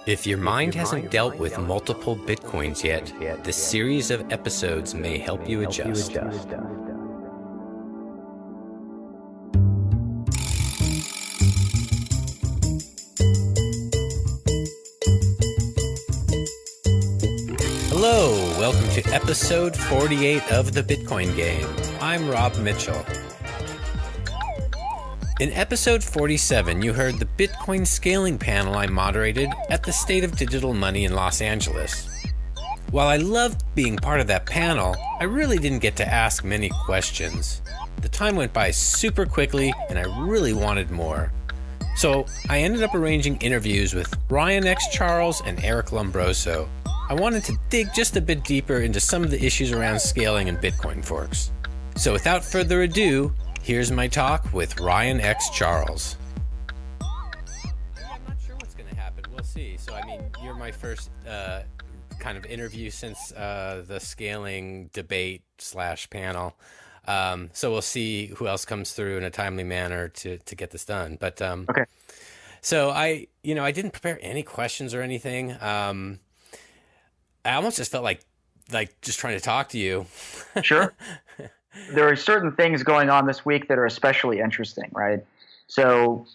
If your mind hasn't dealt with multiple Bitcoins yet, this series of episodes may help you adjust. Hello, welcome to episode 48 of The Bitcoin Game. I'm Rob Mitchell. In episode 47, you heard the Bitcoin scaling panel I moderated at the State of Digital Money in Los Angeles. While I loved being part of that panel, I really didn't get to ask many questions. The time went by super quickly, and I really wanted more. So I ended up arranging interviews with Ryan X. Charles and Eric Lombroso. I wanted to dig just a bit deeper into some of the issues around scaling and Bitcoin forks. So without further ado, here's my talk with Ryan X. Charles. I'm not sure what's going to happen. We'll see. So, I mean, you're my first kind of interview since the scaling debate / panel. So we'll see who else comes through in a timely manner to get this done. But okay. So I didn't prepare any questions or anything. I almost just felt like just trying to talk to you. Sure. There are certain things going on this week that are especially interesting, right? So,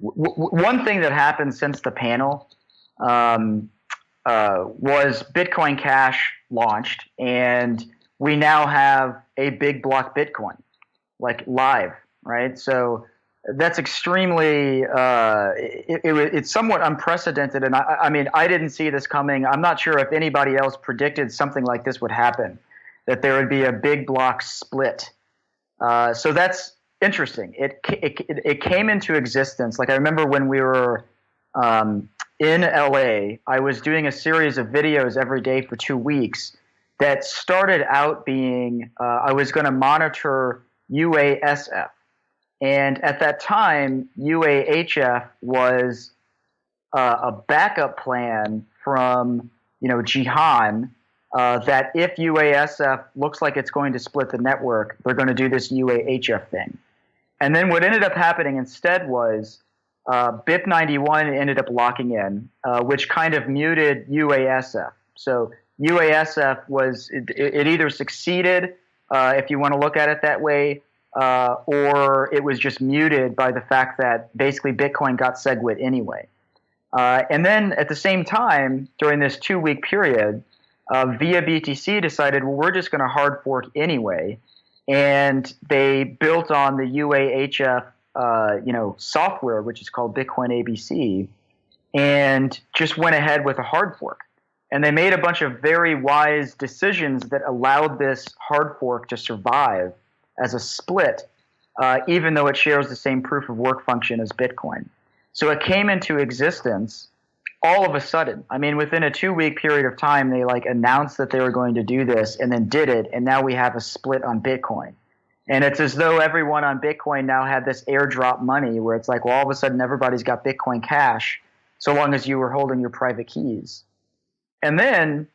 one thing that happened since the panel was Bitcoin Cash launched, and we now have a big block Bitcoin, like live, right? So that's extremely, it's somewhat unprecedented. And I mean, I didn't see this coming. I'm not sure if anybody else predicted something like this would happen, that there would be a big block split. So that's interesting. It came into existence. Like I remember when we were in LA, I was doing a series of videos every day for 2 weeks that started out being, I was going to monitor UASF. And at that time, UAHF was a backup plan from, Jihan, that if UASF looks like it's going to split the network, they're going to do this UAHF thing. And then what ended up happening instead was BIP91 ended up locking in, which kind of muted UASF. So UASF was, it either succeeded, if you want to look at it that way, or it was just muted by the fact that basically Bitcoin got SegWit anyway. And then at the same time, during this 2-week period, Via BTC decided, well, we're just going to hard fork anyway, and they built on the UAHF, software, which is called Bitcoin ABC, and just went ahead with a hard fork. And they made a bunch of very wise decisions that allowed this hard fork to survive as a split, even though it shares the same proof of work function as Bitcoin. So it came into existence all of a sudden. I mean, within a 2-week period of time, they announced that they were going to do this and then did it, and now we have a split on Bitcoin. And it's as though everyone on Bitcoin now had this airdrop money where it's like, well, all of a sudden everybody's got Bitcoin Cash so long as you were holding your private keys. And then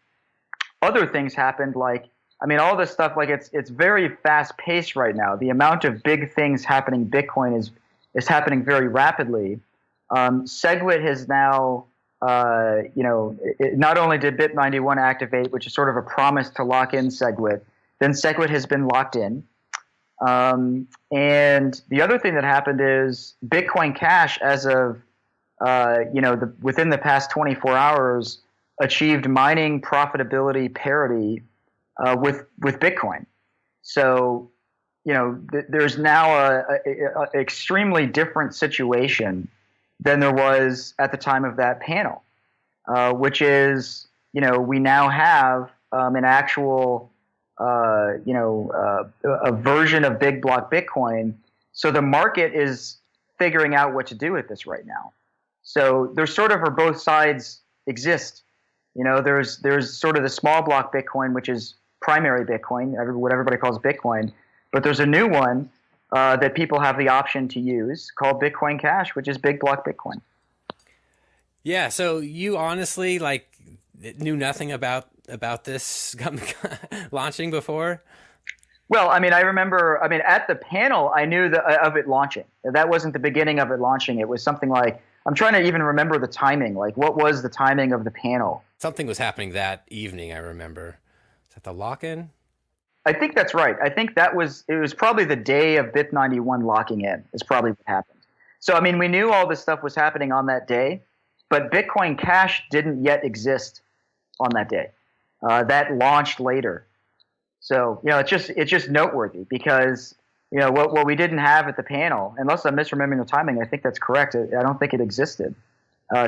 other things happened, all this stuff, it's very fast-paced right now. The amount of big things happening in Bitcoin is happening very rapidly. SegWit has now not only did BIP91 activate, which is sort of a promise to lock in SegWit, then SegWit has been locked in. And the other thing that happened is Bitcoin Cash, as of within the past 24 hours, achieved mining profitability parity with Bitcoin. So there's now a extremely different situation than there was at the time of that panel, which is, we now have an actual, a version of big block Bitcoin. So the market is figuring out what to do with this right now. So there's sort of, or both sides exist. There's sort of the small block Bitcoin, which is primary Bitcoin, what everybody calls Bitcoin. But there's a new one that people have the option to use called Bitcoin Cash, which is big block Bitcoin. Yeah. So you honestly knew nothing about this launching before? Well, I remember, at the panel, I knew of it launching. That wasn't the beginning of it launching. It was something like, I'm trying to even remember the timing. Like, what was the timing of the panel? Something was happening that evening, I remember. Is that the lock-in? I think that's right. I think it was probably the day of BIP 91 locking in is probably what happened. So, I mean, we knew all this stuff was happening on that day, but Bitcoin Cash didn't yet exist on that day. That launched later. So, it's just noteworthy because, what we didn't have at the panel, unless I'm misremembering the timing, I think that's correct. I don't think it existed.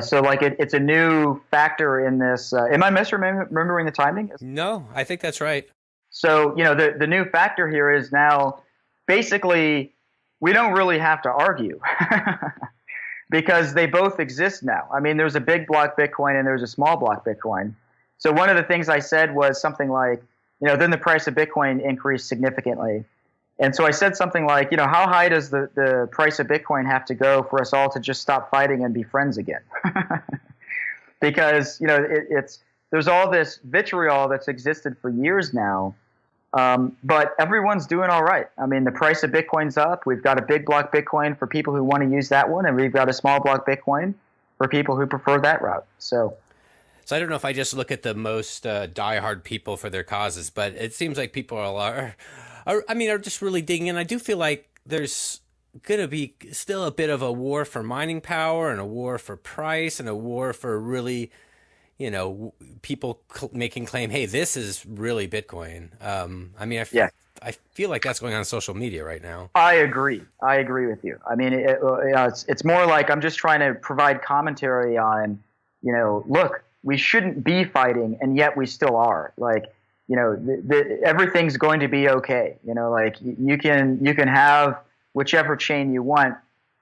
So, like, it's a new factor in this. Am I misremembering the timing? No, I think that's right. So, the new factor here is now basically we don't really have to argue because they both exist now. I mean, there's a big block Bitcoin and there's a small block Bitcoin. So one of the things I said was something like, then the price of Bitcoin increased significantly. And so I said something like, how high does the price of Bitcoin have to go for us all to just stop fighting and be friends again? Because, there's all this vitriol that's existed for years now. But everyone's doing all right. I mean, the price of Bitcoin's up. We've got a big block Bitcoin for people who want to use that one, and we've got a small block Bitcoin for people who prefer that route. So I don't know if I just look at the most diehard people for their causes, but it seems like people are just really digging in. I do feel like there's going to be still a bit of a war for mining power and a war for price and a war for really, people making claim, hey, this is really Bitcoin. I feel like that's going on social media right now. I agree with you. I mean, it's more like I'm just trying to provide commentary on, look, we shouldn't be fighting, and yet we still are. Like, everything's going to be okay. Like you can have whichever chain you want.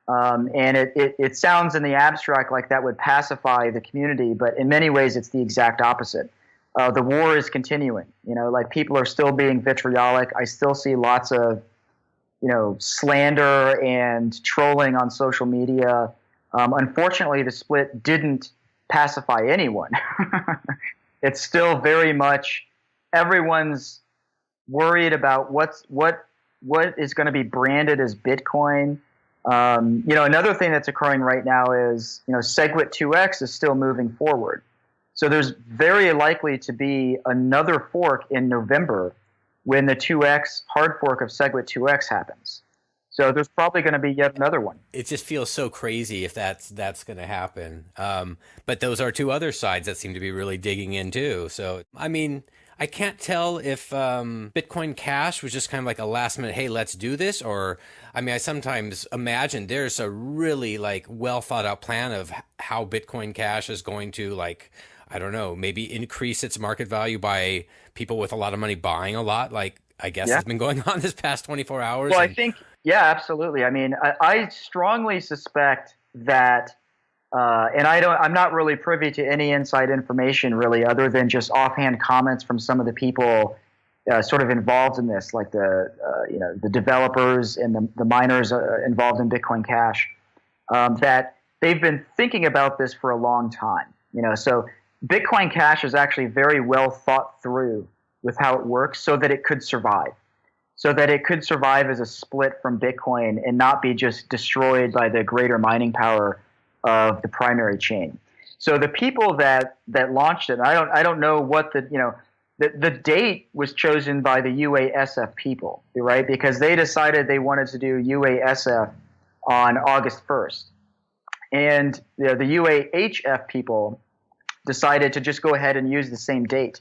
And it sounds in the abstract like that would pacify the community, but in many ways it's the exact opposite. The war is continuing. Like people are still being vitriolic. I still see lots of, slander and trolling on social media. Unfortunately, the split didn't pacify anyone. It's still very much everyone's worried about what is going to be branded as Bitcoin. Another thing that's occurring right now is, SegWit 2x is still moving forward. So there's very likely to be another fork in November when the 2x hard fork of SegWit 2x happens. So there's probably going to be yet another one. It just feels so crazy if that's going to happen. But those are two other sides that seem to be really digging in too. So, I mean, I can't tell if Bitcoin Cash was just kind of like a last minute, hey, let's do this. Or, I sometimes imagine there's a really like well thought out plan of how Bitcoin Cash is going to I don't know, maybe increase its market value by people with a lot of money buying a lot. Like I guess has been going on this past 24 hours. Well, I think, yeah, absolutely. I mean, I strongly suspect that, and I'm not really privy to any inside information really, other than just offhand comments from some of the people sort of involved in this, like the developers and the miners involved in Bitcoin Cash, that they've been thinking about this for a long time. So Bitcoin Cash is actually very well thought through with how it works, so that it could survive. So that it could survive as a split from Bitcoin and not be just destroyed by the greater mining power of the primary chain. So the people that launched it, I don't know what the date was chosen by the UASF people, right? Because they decided they wanted to do UASF on August 1st. And the UAHF people decided to just go ahead and use the same date.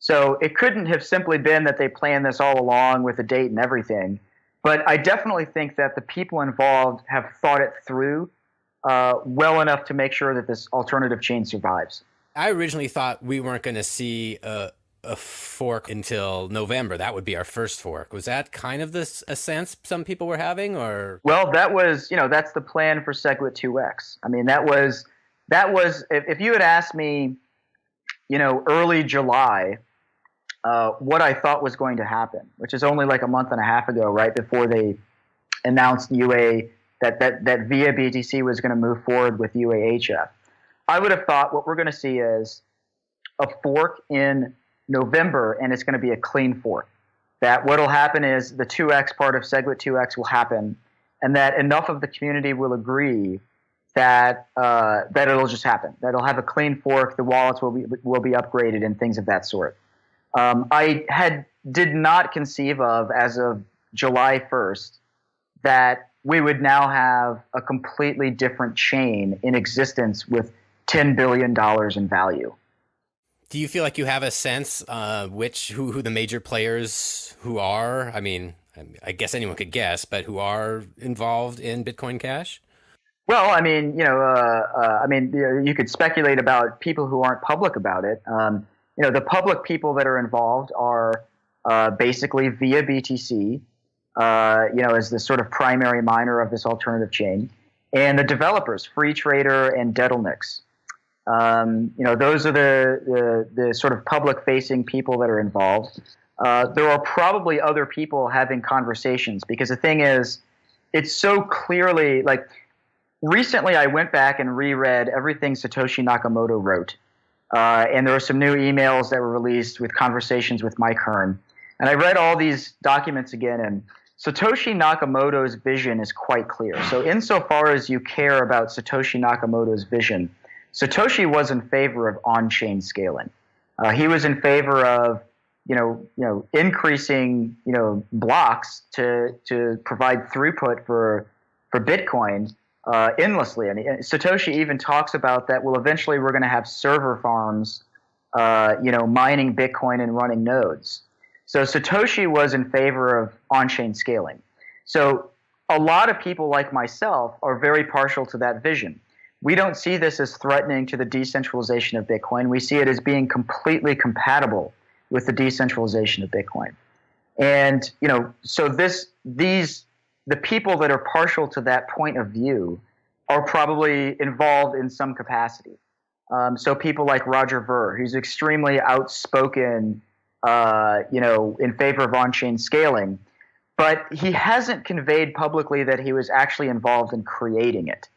So it couldn't have simply been that they planned this all along with a date and everything. But I definitely think that the people involved have thought it through well enough to make sure that this alternative chain survives. I originally thought we weren't going to see a fork until November. That would be our first fork. Was that kind of a sense some people were having, or? Well, that was, that's the plan for SegWit 2x. I mean, that was if you had asked me, early July, what I thought was going to happen, which is only like a month and a half ago, right before they announced UA that VIA BTC was going to move forward with UAHF. I would have thought what we're going to see is a fork in November, and it's going to be a clean fork. That what will happen is the 2x part of SegWit 2x will happen, and that enough of the community will agree that it'll just happen. That it'll have a clean fork. The wallets will be upgraded and things of that sort. I did not conceive of, as of July 1st, that we would now have a completely different chain in existence with $10 billion in value. Do you feel like you have a sense who the major players who are? I mean, I guess anyone could guess, but who are involved in Bitcoin Cash? Well, I mean, you could speculate about people who aren't public about it. The public people that are involved are basically via BTC, as the sort of primary miner of this alternative chain, and the developers, Free Trader and Dedalnix. Those are the sort of public-facing people that are involved. There are probably other people having conversations, because the thing is, it's so clearly like. Recently, I went back and reread everything Satoshi Nakamoto wrote, and there were some new emails that were released with conversations with Mike Hearn. And I read all these documents again, and Satoshi Nakamoto's vision is quite clear. So insofar as you care about Satoshi Nakamoto's vision, Satoshi was in favor of on-chain scaling. He was in favor of increasing blocks to provide throughput for Bitcoin. Endlessly. And Satoshi even talks about that. Well, eventually we're going to have server farms, mining Bitcoin and running nodes. So Satoshi was in favor of on-chain scaling. So a lot of people like myself are very partial to that vision. We don't see this as threatening to the decentralization of Bitcoin. We see it as being completely compatible with the decentralization of Bitcoin. And, so the people that are partial to that point of view are probably involved in some capacity. So people like Roger Ver, who's extremely outspoken, in favor of on-chain scaling, but he hasn't conveyed publicly that he was actually involved in creating it.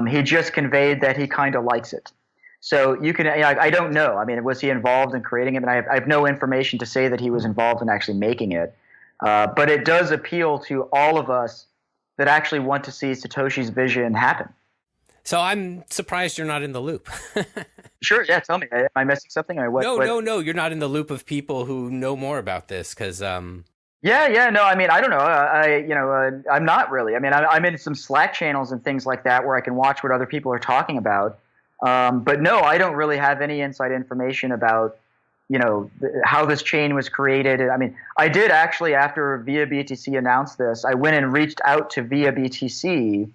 He just conveyed that he kind of likes it. So I don't know. I mean, was he involved in creating it? And I have no information to say that he was involved in actually making it. But it does appeal to all of us that actually want to see Satoshi's vision happen. So I'm surprised you're not in the loop. Sure, yeah. Tell me, am I missing something? No. You're not in the loop of people who know more about this, because. Yeah. No, I mean, I don't know. I'm not really. I mean, I'm in some Slack channels and things like that where I can watch what other people are talking about. But no, I don't really have any inside information about. How this chain was created. I mean, I did actually, after Via BTC announced this, I went and reached out to Via BTC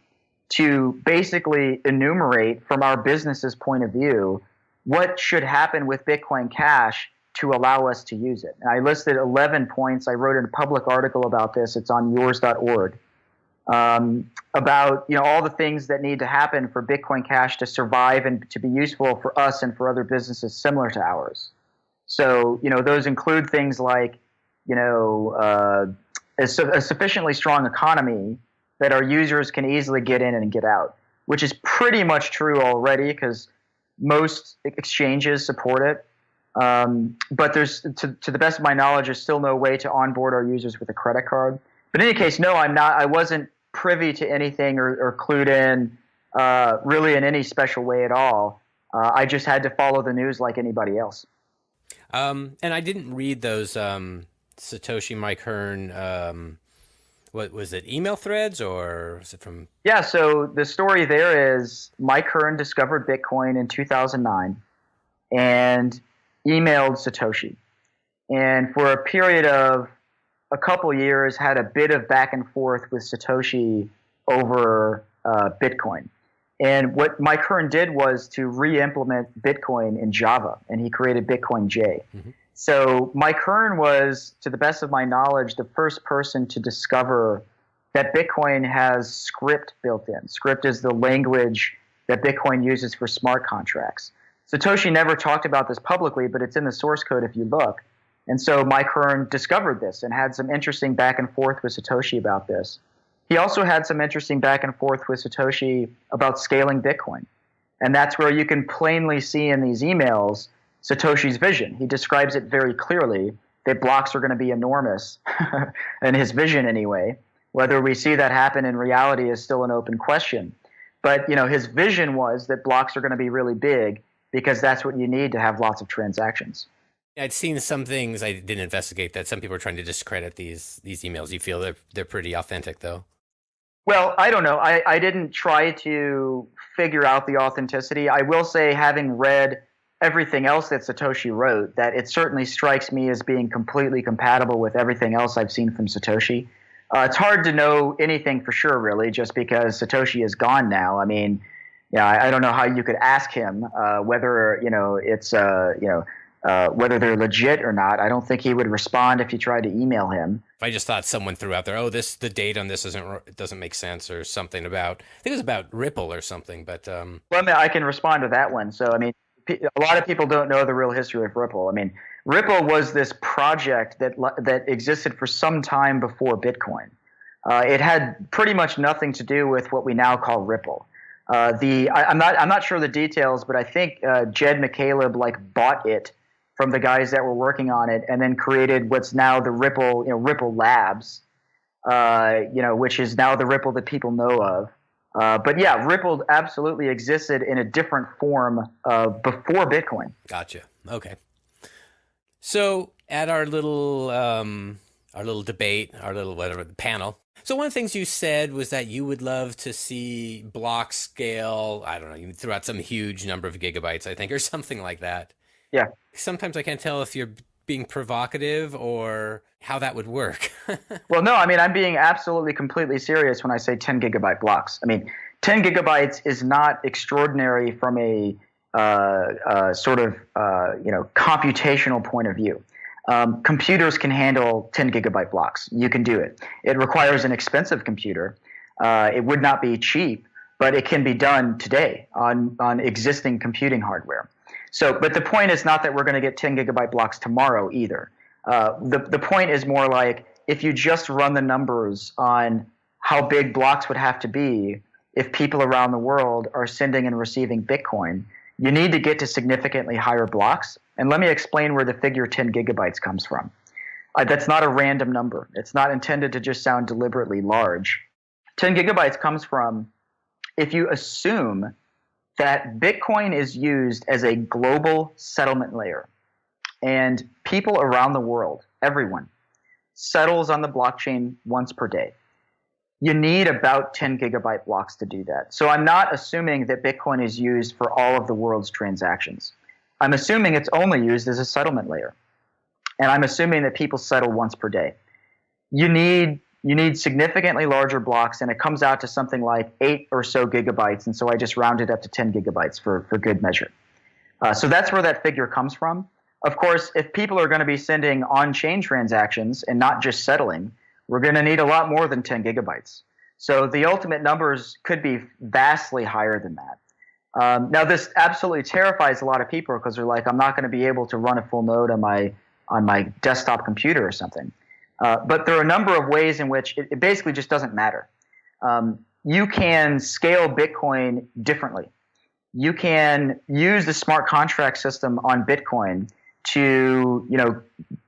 to basically enumerate from our business's point of view what should happen with Bitcoin Cash to allow us to use it. And I listed 11 points. I wrote a public article about this. It's on yours.org. About all the things that need to happen for Bitcoin Cash to survive and to be useful for us and for other businesses similar to ours. So, those include things like, a sufficiently strong economy that our users can easily get in and get out, which is pretty much true already because most exchanges support it. But there's, to the best of my knowledge, there's still no way to onboard our users with a credit card. But in any case, no, I wasn't privy to anything or clued in really in any special way at all. I just had to follow the news like anybody else. And I didn't read those Satoshi Mike Hearn, what was it, email threads, or was it from? Yeah, so the story there is Mike Hearn discovered Bitcoin in 2009 and emailed Satoshi. And for a period of a couple years had a bit of back and forth with Satoshi over Bitcoin. And what Mike Hearn did was to re-implement Bitcoin in Java, and he created Bitcoin J. Mm-hmm. So Mike Hearn was, to the best of my knowledge, the first person to discover that Bitcoin has script built in. Script is the language that Bitcoin uses for smart contracts. Satoshi never talked about this publicly, but it's in the source code if you look. And so Mike Hearn discovered this and had some interesting back and forth with Satoshi about this. He also had some interesting back and forth with Satoshi about scaling Bitcoin. And that's where you can plainly see in these emails Satoshi's vision. He describes it very clearly that blocks are going to be enormous, in his vision anyway. Whether we see that happen in reality is still an open question. But his vision was that blocks are going to be really big because that's what you need to have lots of transactions. I'd seen some things I didn't investigate that some people are trying to discredit these emails. You feel they're pretty authentic though. Well, I don't know. I didn't try to figure out the authenticity. I will say, having read everything else that Satoshi wrote, that it certainly strikes me as being completely compatible with everything else I've seen from Satoshi. It's hard to know anything for sure, really, just because Satoshi is gone now. I mean, yeah, I don't know how you could ask him whether it's whether they're legit or not. I don't think he would respond if you tried to email him. If I just thought someone threw out there, oh, the date on this doesn't make sense, or something about, I think it was about Ripple or something, but well, I mean, I can respond to that one. So, I mean, a lot of people don't know the real history of Ripple. I mean, Ripple was this project that existed for some time before Bitcoin. It had pretty much nothing to do with what we now call Ripple. I'm not sure of the details, but I think Jed McCaleb bought it from the guys that were working on it, and then created what's now the Ripple, Ripple Labs, which is now the Ripple that people know of. But yeah, Ripple absolutely existed in a different form before Bitcoin. Gotcha. Okay. So at our little debate, our little whatever panel. So one of the things you said was that you would love to see block scale. I don't know. You threw out some huge number of gigabytes, I think, or something like that. Yeah. Sometimes I can't tell if you're being provocative or how that would work. Well, no, I mean, I'm being absolutely completely serious when I say 10 gigabyte blocks. I mean, 10 gigabytes is not extraordinary from a computational point of view. Computers can handle 10 gigabyte blocks. You can do it. It requires an expensive computer. It would not be cheap, but it can be done today on existing computing hardware. So, but the point is not that we're going to get 10 gigabyte blocks tomorrow either. The point is more like, if you just run the numbers on how big blocks would have to be if people around the world are sending and receiving Bitcoin, you need to get to significantly higher blocks. And let me explain where the figure 10 gigabytes comes from. That's not a random number. It's not intended to just sound deliberately large. 10 gigabytes comes from if you assume that Bitcoin is used as a global settlement layer, and people around the world, everyone, settles on the blockchain once per day. You need about 10 gigabyte blocks to do that. So I'm not assuming that Bitcoin is used for all of the world's transactions. I'm assuming it's only used as a settlement layer. And I'm assuming that people settle once per day. You need significantly larger blocks, and it comes out to something like 8 or so gigabytes. And so I just rounded up to 10 gigabytes for good measure. So that's where that figure comes from. Of course, if people are going to be sending on-chain transactions and not just settling, we're going to need a lot more than 10 gigabytes. So the ultimate numbers could be vastly higher than that. Now, this absolutely terrifies a lot of people because they're like, I'm not going to be able to run a full node on my desktop computer or something. But there are a number of ways in which it basically just doesn't matter. You can scale Bitcoin differently. You can use the smart contract system on Bitcoin to,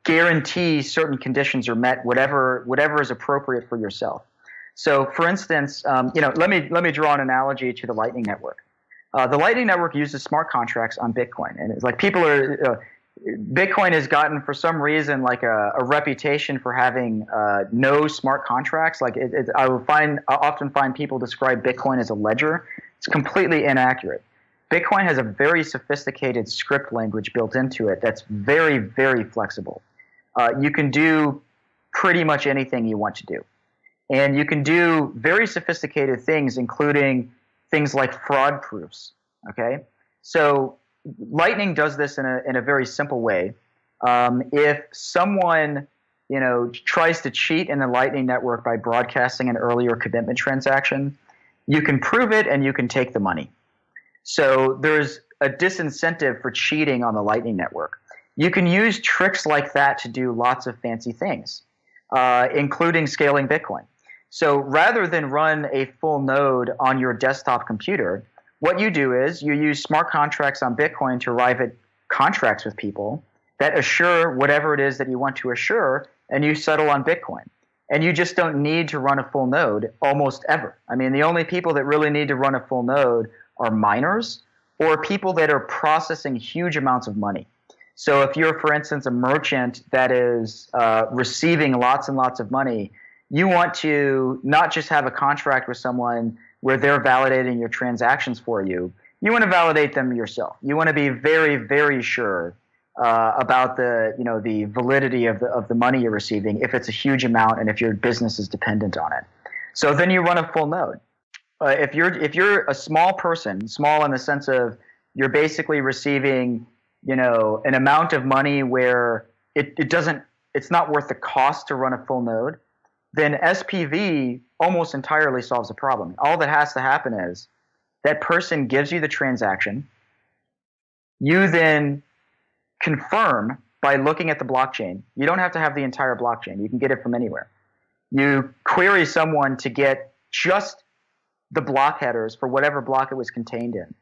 guarantee certain conditions are met, whatever is appropriate for yourself. So, for instance, let me draw an analogy to the Lightning Network. The Lightning Network uses smart contracts on Bitcoin, and it's like Bitcoin has gotten, for some reason, like a reputation for having no smart contracts. Like I often find people describe Bitcoin as a ledger. It's completely inaccurate. Bitcoin has a very sophisticated script language built into it that's very, very flexible. You can do pretty much anything you want to do. And you can do very sophisticated things, including things like fraud proofs. Okay? So Lightning does this in a very simple way. If someone tries to cheat in the Lightning Network by broadcasting an earlier commitment transaction, you can prove it and you can take the money. So there's a disincentive for cheating on the Lightning Network. You can use tricks like that to do lots of fancy things, including scaling Bitcoin. So rather than run a full node on your desktop computer, what you do is you use smart contracts on Bitcoin to arrive at contracts with people that assure whatever it is that you want to assure, and you settle on Bitcoin. And you just don't need to run a full node almost ever. I mean, the only people that really need to run a full node are miners or people that are processing huge amounts of money. So if you're, for instance, a merchant that is receiving lots and lots of money, you want to not just have a contract with someone where they're validating your transactions for you. You want to validate them yourself. You want to be very, very sure about the validity of the money you're receiving, if it's a huge amount and if your business is dependent on it. So then you run a full node. If you're a small person, small in the sense of you're basically receiving an amount of money where it's not worth the cost to run a full node, then SPV almost entirely solves the problem. All that has to happen is that person gives you the transaction. You then confirm by looking at the blockchain. You don't have to have the entire blockchain. You can get it from anywhere. You query someone to get just the block headers for whatever block it was contained in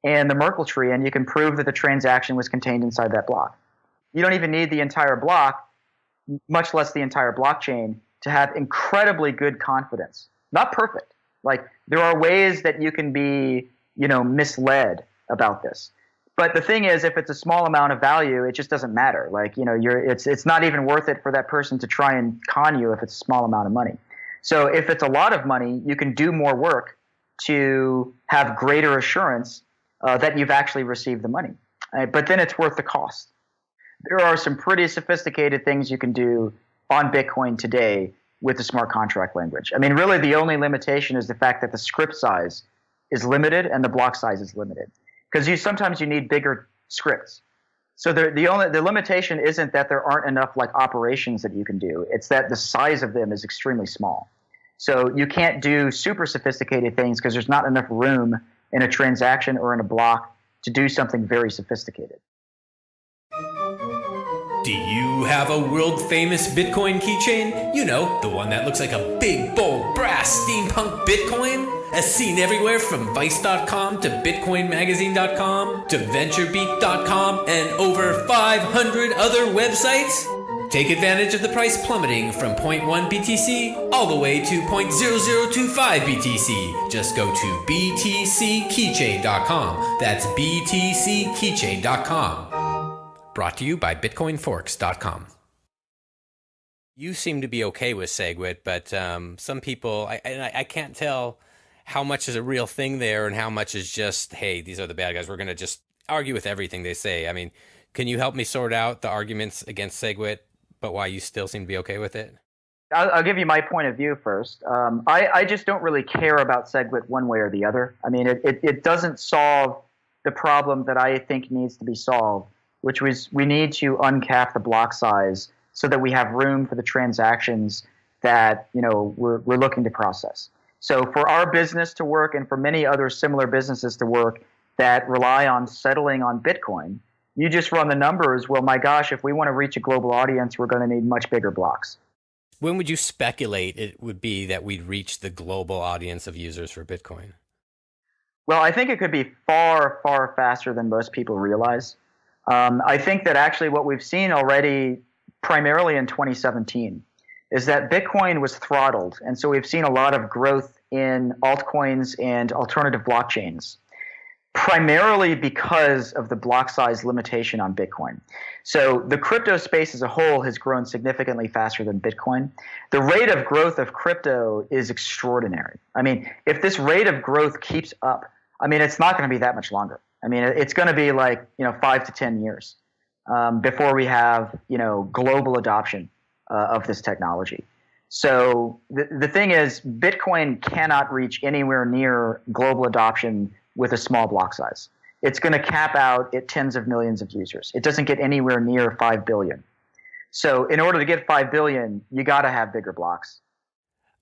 and the Merkle tree, and you can prove that the transaction was contained inside that block. You don't even need the entire block, much less the entire blockchain, to have incredibly good confidence. Not perfect. Like, there are ways that you can be, misled about this. But the thing is, if it's a small amount of value, it just doesn't matter. Like, it's not even worth it for that person to try and con you if it's a small amount of money. So if it's a lot of money, you can do more work to have greater assurance that you've actually received the money. But then it's worth the cost. There are some pretty sophisticated things you can do on Bitcoin today with the smart contract language. I mean, really the only limitation is the fact that the script size is limited and the block size is limited. Because sometimes you need bigger scripts. So the limitation isn't that there aren't enough operations that you can do. It's that the size of them is extremely small. So you can't do super sophisticated things because there's not enough room in a transaction or in a block to do something very sophisticated. Do you have a world-famous Bitcoin keychain? The one that looks like a big, bold, brass steampunk Bitcoin? As seen everywhere from Vice.com to BitcoinMagazine.com to VentureBeat.com and over 500 other websites? Take advantage of the price plummeting from 0.1 BTC all the way to 0.0025 BTC. Just go to BTCKeychain.com. That's BTCKeychain.com. Brought to you by BitcoinForks.com. You seem to be okay with SegWit, but some people, I can't tell how much is a real thing there and how much is just, hey, these are the bad guys. We're going to just argue with everything they say. I mean, can you help me sort out the arguments against SegWit, but why you still seem to be okay with it? I'll give you my point of view first. I just don't really care about SegWit one way or the other. I mean, it doesn't solve the problem that I think needs to be solved, which was we need to uncap the block size so that we have room for the transactions that we're looking to process. So for our business to work and for many other similar businesses to work that rely on settling on Bitcoin, you just run the numbers. Well, my gosh, if we want to reach a global audience, we're going to need much bigger blocks. When would you speculate it would be that we'd reach the global audience of users for Bitcoin? Well, I think it could be far, far faster than most people realize. I think that actually what we've seen already, primarily in 2017, is that Bitcoin was throttled. And so we've seen a lot of growth in altcoins and alternative blockchains, primarily because of the block size limitation on Bitcoin. So the crypto space as a whole has grown significantly faster than Bitcoin. The rate of growth of crypto is extraordinary. I mean, if this rate of growth keeps up, I mean, it's not going to be that much longer. I mean, it's going to be 5 to 10 years before we have, global adoption of this technology. So the thing is, Bitcoin cannot reach anywhere near global adoption with a small block size. It's going to cap out at tens of millions of users. It doesn't get anywhere near 5 billion. So in order to get 5 billion, you got to have bigger blocks.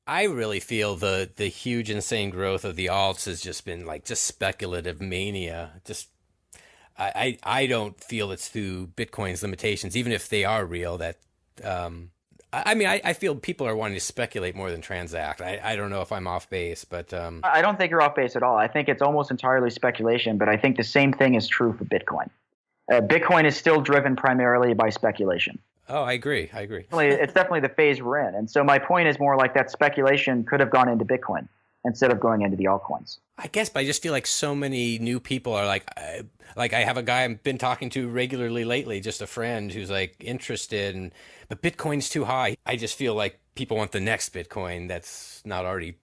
I really feel the huge, insane growth of the alts has just been just speculative mania. I don't feel it's through Bitcoin's limitations, even if they are real. That I feel people are wanting to speculate more than transact. I don't know if I'm off base, but I don't think you're off base at all. I think it's almost entirely speculation, but I think the same thing is true for Bitcoin. Bitcoin is still driven primarily by speculation. Oh, I agree. I agree. It's definitely the phase we're in. And so my point is more like that speculation could have gone into Bitcoin instead of going into the altcoins. I guess, but I just feel like so many new people are like I have a guy I've been talking to regularly lately, just a friend who's like interested, and but Bitcoin's too high. I just feel like people want the next Bitcoin that's not already,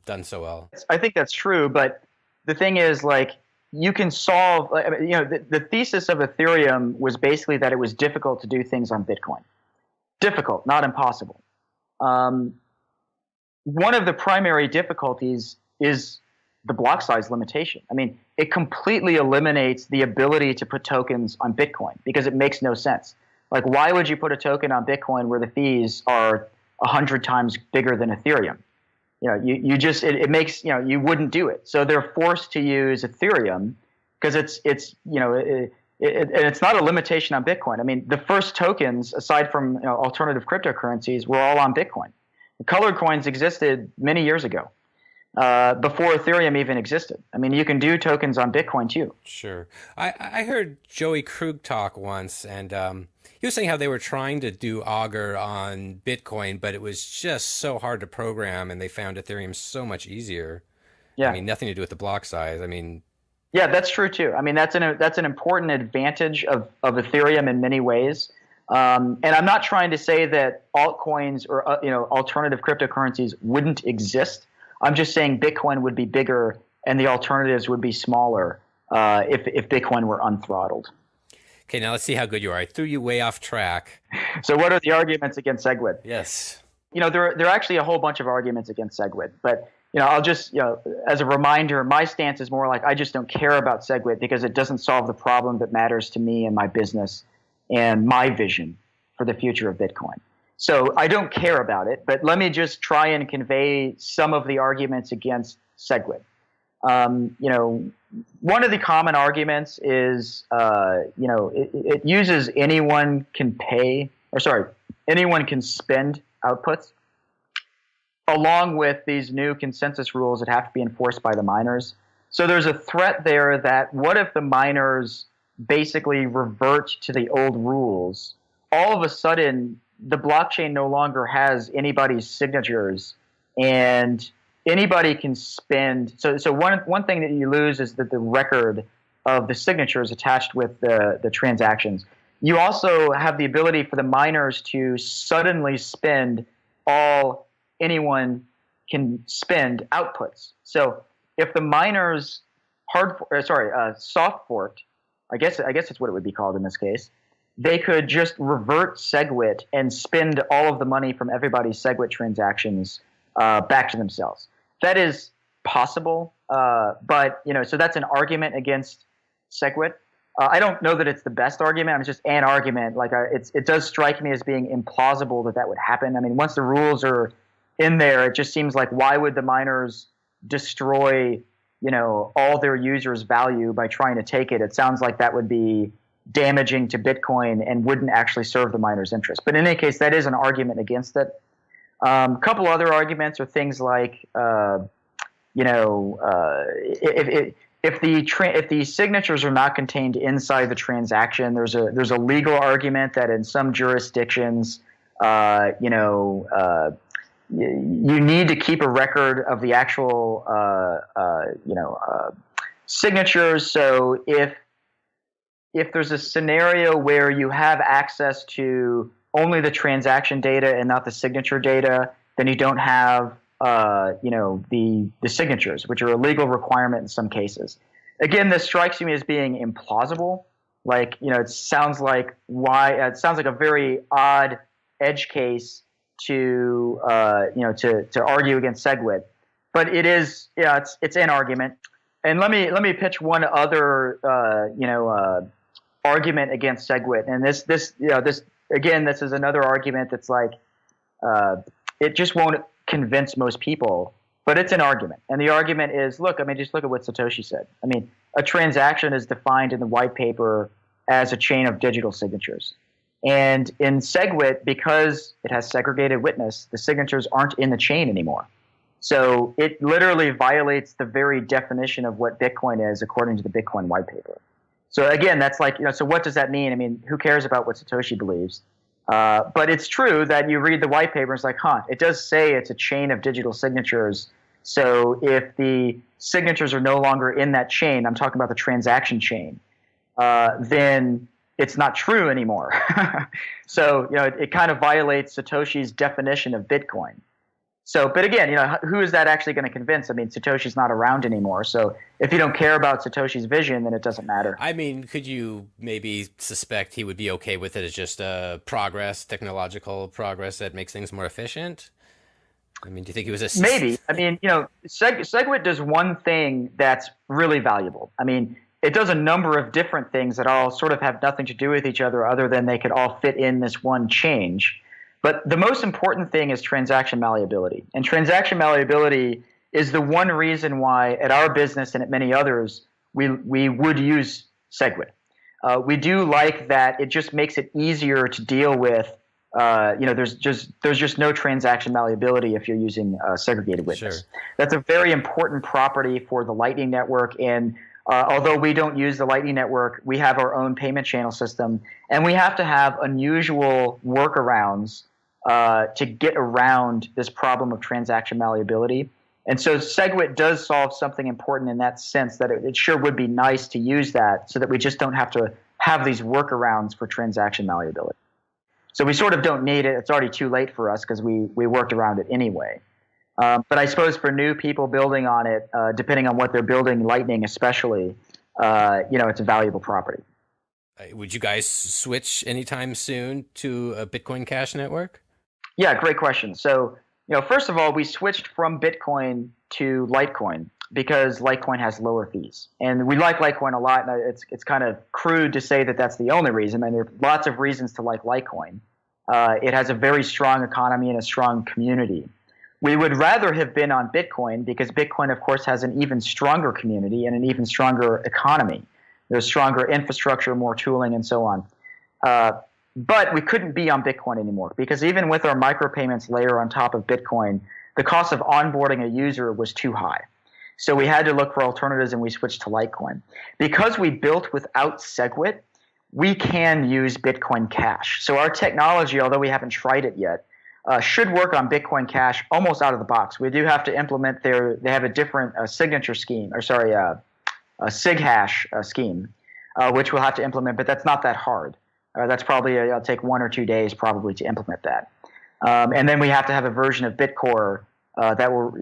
done so well. I think that's true, but the thing is, like, you can solve. I mean, the thesis of Ethereum was basically that it was difficult to do things on Bitcoin. Difficult, not impossible. One of the primary difficulties is the block size limitation. I mean, it completely eliminates the ability to put tokens on Bitcoin because it makes no sense. Like, why would you put a token on Bitcoin where the fees are 100 times bigger than Ethereum? You just it makes you wouldn't do it. So they're forced to use Ethereum because it's not a limitation on Bitcoin. I mean, the first tokens, aside from alternative cryptocurrencies, were all on Bitcoin. The colored coins existed many years ago, before Ethereum even existed. I mean, you can do tokens on Bitcoin too. Sure. I heard Joey Krug talk once, and he was saying how they were trying to do Augur on Bitcoin, but it was just so hard to program, and they found Ethereum so much easier. Yeah. I mean, nothing to do with the block size. I mean, yeah, that's true too. I mean, that's an important advantage of Ethereum in many ways. And I'm not trying to say that altcoins or alternative cryptocurrencies wouldn't exist. I'm just saying Bitcoin would be bigger and the alternatives would be smaller if Bitcoin were unthrottled. Okay, now let's see how good you are. I threw you way off track. So what are the arguments against SegWit? Yes. There are actually a whole bunch of arguments against SegWit, but I'll just as a reminder, my stance is more like I just don't care about SegWit because it doesn't solve the problem that matters to me and my business and my vision for the future of Bitcoin. So I don't care about it, but let me just try and convey some of the arguments against SegWit. One of the common arguments is, it uses anyone can spend outputs, along with these new consensus rules that have to be enforced by the miners. So there's a threat there that what if the miners basically revert to the old rules? All of a sudden, the blockchain no longer has anybody's signatures, and anybody can spend. So one thing that you lose is that the record of the signatures attached with the transactions. You also have the ability for the miners to suddenly spend all anyone can spend outputs. So if the miners soft forked, I guess that's what it would be called in this case, they could just revert SegWit and spend all of the money from everybody's SegWit transactions back to themselves. That is possible, but so that's an argument against SegWit. I don't know that it's the best argument. It's just an argument. Like it does strike me as being implausible that would happen. I mean, once the rules are in there, it just seems like why would the miners destroy all their users' value by trying to take it? It sounds like that would be damaging to Bitcoin and wouldn't actually serve the miners' interest. But in any case, that is an argument against it. A couple other arguments are things like, if the signatures are not contained inside the transaction, there's a legal argument that in some jurisdictions, you need to keep a record of the actual, signatures. So if there's a scenario where you have access to only the transaction data and not the signature data, then you don't have the signatures, which are a legal requirement in some cases. Again, this strikes me as being implausible. Like, it sounds like a very odd edge case to argue against SegWit, but it is, it's an argument. And let me pitch one other argument against SegWit. And this is another argument that's like it just won't convince most people, but it's an argument. And the argument is, just look at what Satoshi said. I mean, a transaction is defined in the white paper as a chain of digital signatures. And in SegWit, because it has segregated witness, the signatures aren't in the chain anymore. So it literally violates the very definition of what Bitcoin is according to the Bitcoin white paper. So again, that's like, so what does that mean? I mean, who cares about what Satoshi believes? But it's true that you read the white paper, it's like, it does say it's a chain of digital signatures. So if the signatures are no longer in that chain, I'm talking about the transaction chain, then it's not true anymore. So, it kind of violates Satoshi's definition of Bitcoin. So, but again, who is that actually going to convince? I mean, Satoshi's not around anymore. So if you don't care about Satoshi's vision, then it doesn't matter. I mean, could you maybe suspect he would be okay with it as just technological progress that makes things more efficient? I mean, do you think he was a... Maybe. I mean, SegWit does one thing that's really valuable. I mean, it does a number of different things that all sort of have nothing to do with each other than they could all fit in this one change. But the most important thing is transaction malleability. And transaction malleability is the one reason why at our business and at many others, we would use SegWit. We do like that it just makes it easier to deal with. There's just no transaction malleability if you're using segregated witness. Sure. That's a very important property for the Lightning Network. And although we don't use the Lightning Network, we have our own payment channel system, and we have to have unusual workarounds to get around this problem of transaction malleability. And so SegWit does solve something important in that sense, that it sure would be nice to use that so that we just don't have to have these workarounds for transaction malleability. So we sort of don't need it. It's already too late for us because we worked around it anyway. But I suppose for new people building on it, depending on what they're building, Lightning especially, it's a valuable property. Would you guys switch anytime soon to a Bitcoin Cash network? Yeah, great question. So, first of all, we switched from Bitcoin to Litecoin because Litecoin has lower fees. And we like Litecoin a lot, and it's kind of crude to say that that's the only reason. I mean, there are lots of reasons to like Litecoin. It has a very strong economy and a strong community. We would rather have been on Bitcoin because Bitcoin, of course, has an even stronger community and an even stronger economy. There's stronger infrastructure, more tooling, and so on. But we couldn't be on Bitcoin anymore because even with our micropayments layer on top of Bitcoin, the cost of onboarding a user was too high. So we had to look for alternatives, and we switched to Litecoin. Because we built without SegWit, we can use Bitcoin Cash. So our technology, although we haven't tried it yet, should work on Bitcoin Cash almost out of the box. We do have to implement they have a different signature scheme, a SIG hash scheme, which we'll have to implement, but that's not that hard. That's probably it'll take 1 or 2 days probably to implement that. And then we have to have a version of Bitcore that will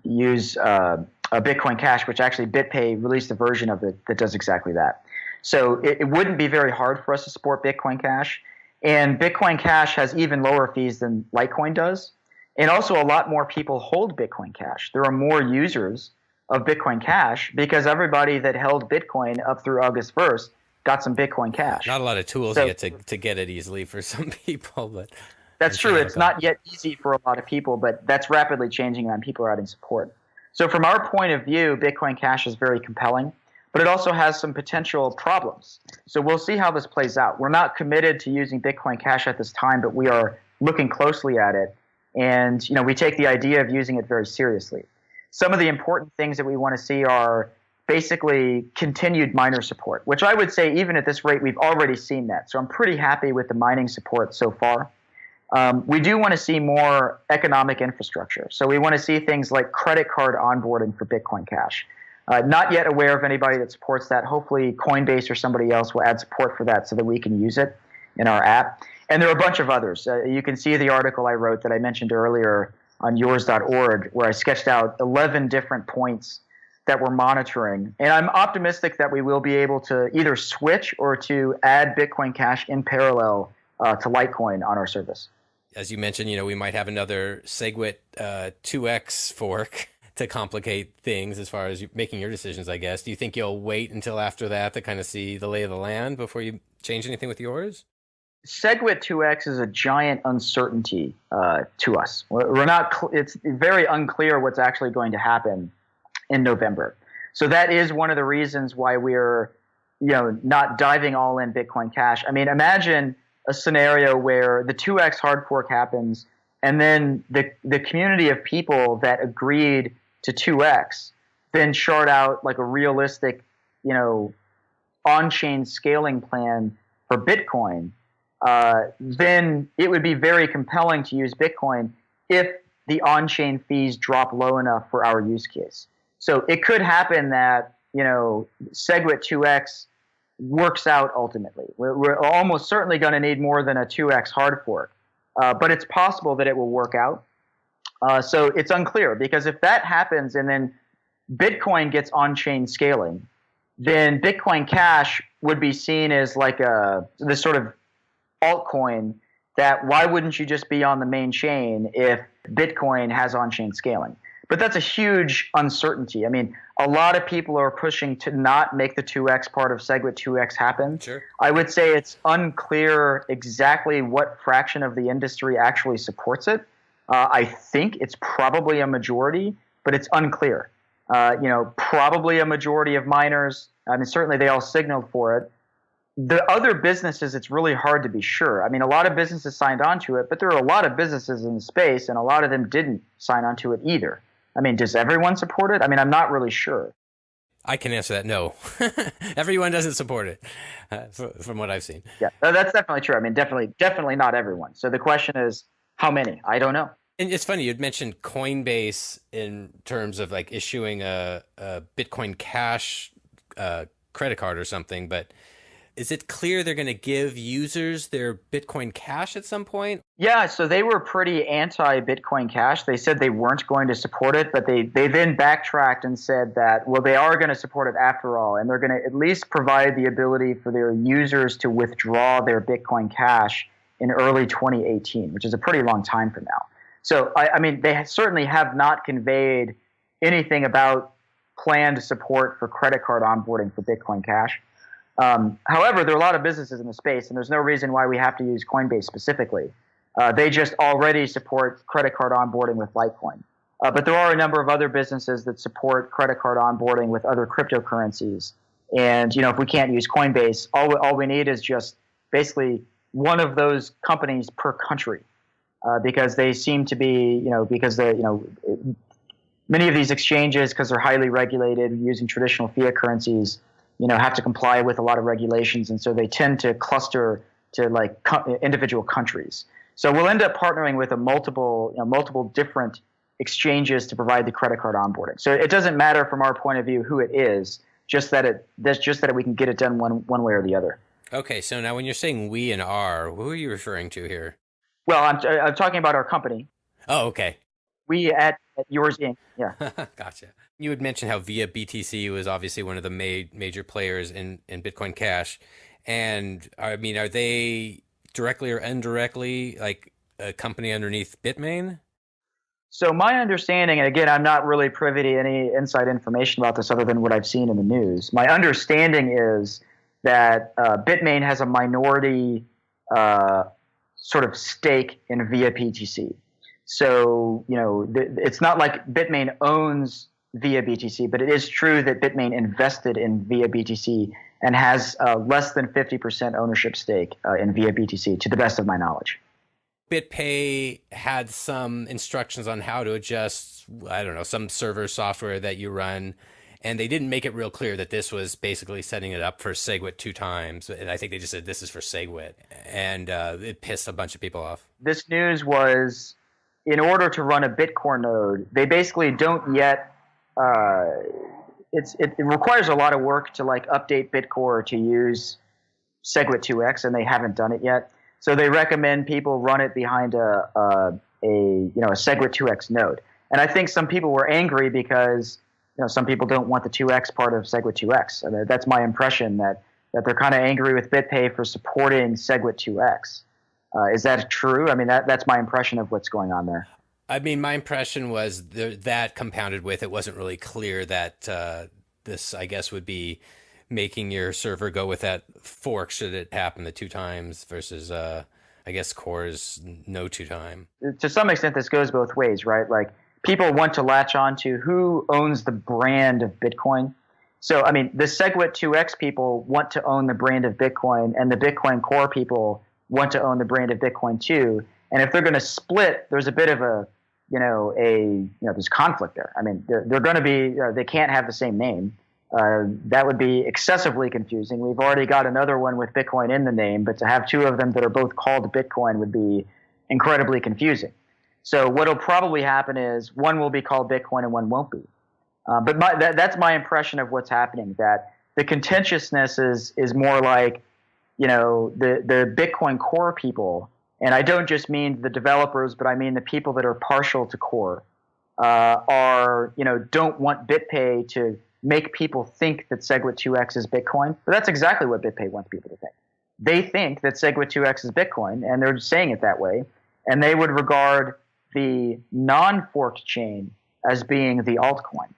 use Bitcoin Cash, which actually BitPay released a version of it that does exactly that. So it wouldn't be very hard for us to support Bitcoin Cash. And Bitcoin Cash has even lower fees than Litecoin does. And also a lot more people hold Bitcoin Cash. There are more users of Bitcoin Cash because everybody that held Bitcoin up through August 1st got some Bitcoin Cash. Not a lot of tools yet to get it easily for some people, but that's true. It's not yet easy for a lot of people, but that's rapidly changing and people are adding support. So from our point of view, Bitcoin Cash is very compelling, but it also has some potential problems. So we'll see how this plays out. We're not committed to using Bitcoin Cash at this time, but we are looking closely at it. And we take the idea of using it very seriously. Some of the important things that we want to see are basically continued miner support, which I would say even at this rate, we've already seen that. So I'm pretty happy with the mining support so far. We do want to see more economic infrastructure. So we want to see things like credit card onboarding for Bitcoin Cash. Not yet aware of anybody that supports that. Hopefully Coinbase or somebody else will add support for that so that we can use it in our app. And there are a bunch of others. You can see the article I wrote that I mentioned earlier on yours.org, where I sketched out 11 different points that we're monitoring. And I'm optimistic that we will be able to either switch or to add Bitcoin Cash in parallel to Litecoin on our service. As you mentioned, we might have another SegWit 2x fork to complicate things as far as making your decisions, I guess. Do you think you'll wait until after that to kind of see the lay of the land before you change anything with yours? SegWit 2x is a giant uncertainty to us. We're not. It's very unclear what's actually going to happen in November. So that is one of the reasons why we're, not diving all in Bitcoin Cash. I mean, imagine a scenario where the 2x hard fork happens, and then the community of people that agreed to 2x then chart out like a realistic, on-chain scaling plan for Bitcoin. then it would be very compelling to use Bitcoin if the on-chain fees drop low enough for our use case. So it could happen that, SegWit 2x works out ultimately. We're almost certainly going to need more than a 2x hard fork, but it's possible that it will work out. So it's unclear, because if that happens and then Bitcoin gets on-chain scaling, then Bitcoin Cash would be seen as like this sort of altcoin that why wouldn't you just be on the main chain if Bitcoin has on-chain scaling? But that's a huge uncertainty. I mean, a lot of people are pushing to not make the 2x part of SegWit 2x happen. Sure. I would say it's unclear exactly what fraction of the industry actually supports it. I think it's probably a majority, but it's unclear. Probably a majority of miners. I mean, certainly they all signaled for it. The other businesses, it's really hard to be sure. I mean, a lot of businesses signed on to it, but there are a lot of businesses in the space, and a lot of them didn't sign on to it either. I mean, does everyone support it? I mean, I'm not really sure. I can answer that no. Everyone doesn't support it, from what I've seen. Yeah, that's definitely true. I mean, definitely not everyone. So the question is, how many? I don't know. And it's funny, you'd mentioned Coinbase in terms of like issuing a Bitcoin Cash credit card or something, but is it clear they're going to give users their Bitcoin Cash at some point? Yeah, so they were pretty anti-Bitcoin Cash. They said they weren't going to support it, but they then backtracked and said that, well, they are going to support it after all, and they're going to at least provide the ability for their users to withdraw their Bitcoin Cash in early 2018, which is a pretty long time from now. So, I mean, they certainly have not conveyed anything about planned support for credit card onboarding for Bitcoin Cash. However, there are a lot of businesses in the space, and there's no reason why we have to use Coinbase specifically. They just already support credit card onboarding with Litecoin. But there are a number of other businesses that support credit card onboarding with other cryptocurrencies. And, if we can't use Coinbase, all we need is just basically one of those companies per country. Because they seem to be, many of these exchanges, because they're highly regulated using traditional fiat currencies, have to comply with a lot of regulations, and so they tend to cluster to individual countries. So we'll end up partnering with multiple different exchanges to provide the credit card onboarding. So it doesn't matter from our point of view who it is, just that we can get it done one way or the other. Okay, so now when you're saying we and our, who are you referring to here? Well, I'm talking about our company. Oh, okay. We at Yours Inc. Yeah. Gotcha. You had mentioned how Via BTC was obviously one of the major players in Bitcoin Cash. And I mean, are they directly or indirectly like a company underneath Bitmain? So my understanding, and again, I'm not really privy to any inside information about this other than what I've seen in the news. My understanding is that Bitmain has a minority sort of stake in Via BTC. So, it's not like Bitmain owns Via BTC, but it is true that Bitmain invested in Via BTC and has less than 50% ownership stake in Via BTC, to the best of my knowledge. BitPay had some instructions on how to adjust, I don't know, some server software that you run, and they didn't make it real clear that this was basically setting it up for SegWit 2 times. And I think they just said this is for SegWit, and it pissed a bunch of people off. This news was, in order to run a Bitcoin node, they basically don't yet. It requires a lot of work to update Bitcore to use SegWit 2x, and they haven't done it yet. So they recommend people run it behind a SegWit 2x node. And I think some people were angry because some people don't want the 2x part of SegWit 2x. I mean, that's my impression, that they're kind of angry with BitPay for supporting SegWit 2x. Is that true? I mean, that's my impression of what's going on there. I mean, my impression was that compounded with it wasn't really clear that this, I guess, would be making your server go with that fork should it happen the 2 times versus, I guess, Core's no 2 time. To some extent, this goes both ways, right? Like, people want to latch on to who owns the brand of Bitcoin. So, I mean, the SegWit 2x people want to own the brand of Bitcoin, and the Bitcoin Core people want to own the brand of Bitcoin too. And if they're going to split, there's a bit of there's conflict there. I mean, they're going to be, they can't have the same name. That would be excessively confusing. We've already got another one with Bitcoin in the name, but to have two of them that are both called Bitcoin would be incredibly confusing. So what will probably happen is one will be called Bitcoin and one won't be. But that's my impression of what's happening, that the contentiousness is more like, the Bitcoin core people, and I don't just mean the developers, but I mean the people that are partial to core, don't want BitPay to make people think that SegWit2x is Bitcoin. But that's exactly what BitPay wants people to think. They think that SegWit2x is Bitcoin, and they're saying it that way, and they would regard the non-forked chain as being the altcoin.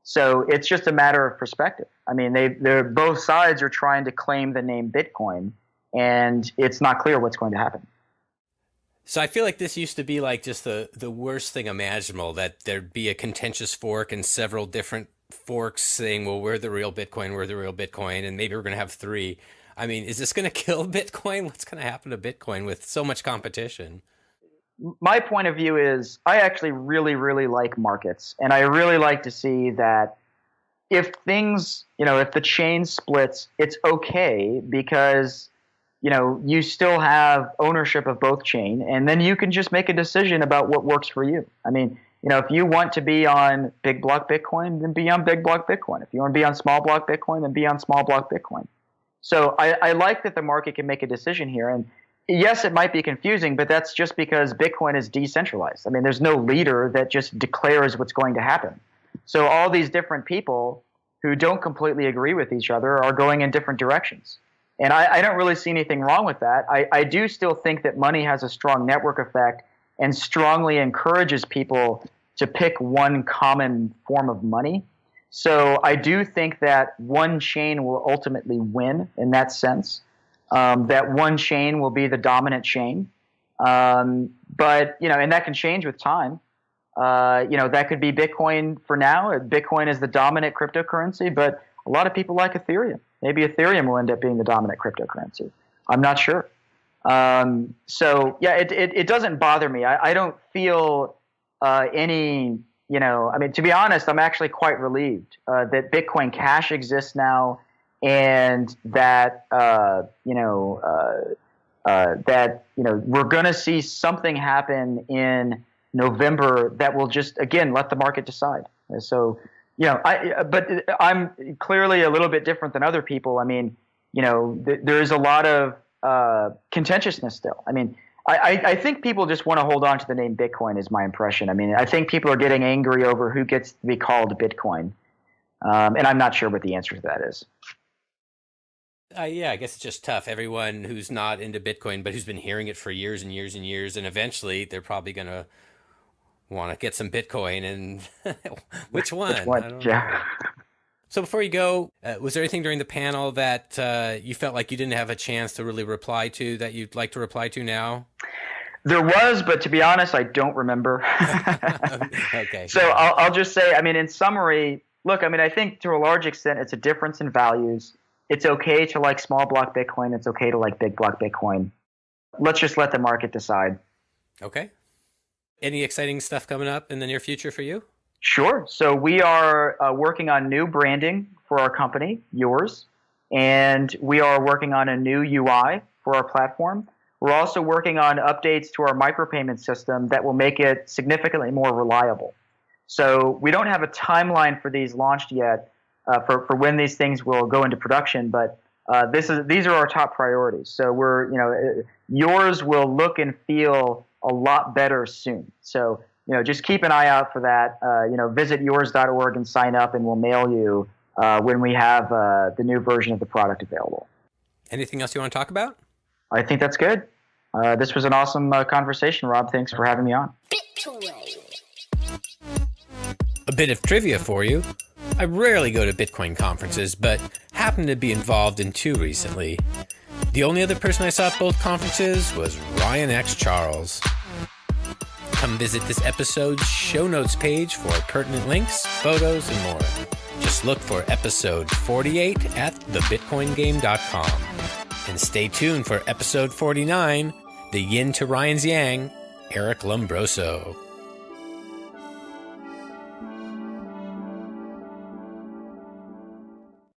So it's just a matter of perspective. I mean, they're both sides are trying to claim the name Bitcoin, and it's not clear what's going to happen. So I feel like this used to be like just the worst thing imaginable, that there'd be a contentious fork and several different forks saying, well, we're the real Bitcoin, and maybe we're going to have three. I mean, is this going to kill Bitcoin? What's going to happen to Bitcoin with so much competition? My point of view is I actually really, really like markets, and I really like to see that if things, if the chain splits, it's okay because, you still have ownership of both chain, and then you can just make a decision about what works for you. I mean, if you want to be on big block Bitcoin, then be on big block Bitcoin. If you want to be on small block Bitcoin, then be on small block Bitcoin. So I like that the market can make a decision here. And yes, it might be confusing, but that's just because Bitcoin is decentralized. I mean, there's no leader that just declares what's going to happen. So all these different people who don't completely agree with each other are going in different directions. And I don't really see anything wrong with that. I do still think that money has a strong network effect and strongly encourages people to pick one common form of money. So I do think that one chain will ultimately win in that sense, that one chain will be the dominant chain. But, and that can change with time. That could be Bitcoin for now. Bitcoin is the dominant cryptocurrency, but a lot of people like Ethereum. Maybe Ethereum will end up being the dominant cryptocurrency. I'm not sure. It doesn't bother me. I don't feel any, to be honest, I'm actually quite relieved that Bitcoin Cash exists now, and that, we're going to see something happen in November that will just, again, let the market decide. So, but I'm clearly a little bit different than other people. I mean, there is a lot of contentiousness still. I mean, I think people just want to hold on to the name Bitcoin is my impression. I mean, I think people are getting angry over who gets to be called Bitcoin. And I'm not sure what the answer to that is. Yeah, I guess it's just tough. Everyone who's not into Bitcoin, but who's been hearing it for years and years and years, and eventually they're probably going to want to get some Bitcoin. And which one? I don't know. So before you go, was there anything during the panel that you felt like you didn't have a chance to really reply to that you'd like to reply to now? There was, but to be honest, I don't remember. Okay. So I'll just say, I mean, in summary, look, I mean, I think to a large extent, it's a difference in values. It's okay to like small block Bitcoin. It's okay to like big block Bitcoin. Let's just let the market decide. Okay. Any exciting stuff coming up in the near future for you? Sure. So we are working on new branding for our company, yours, and we are working on a new UI for our platform. We're also working on updates to our micropayment system that will make it significantly more reliable. So we don't have a timeline for these launched yet for when these things will go into production, but these are our top priorities. So yours will look and feel a lot better soon. So just keep an eye out for that. Visit yours.org and sign up, and we'll mail you when we have the new version of the product available. Anything else you want to talk about? I think that's good. This was an awesome conversation, Rob. Thanks for having me on. A bit of trivia for you. I rarely go to Bitcoin conferences, but happened to be involved in two recently. The only other person I saw at both conferences was Ryan X. Charles. Come visit this episode's show notes page for pertinent links, photos, and more. Just look for episode 48 at thebitcoingame.com. And stay tuned for episode 49, the yin to Ryan's yang, Eric Lombroso.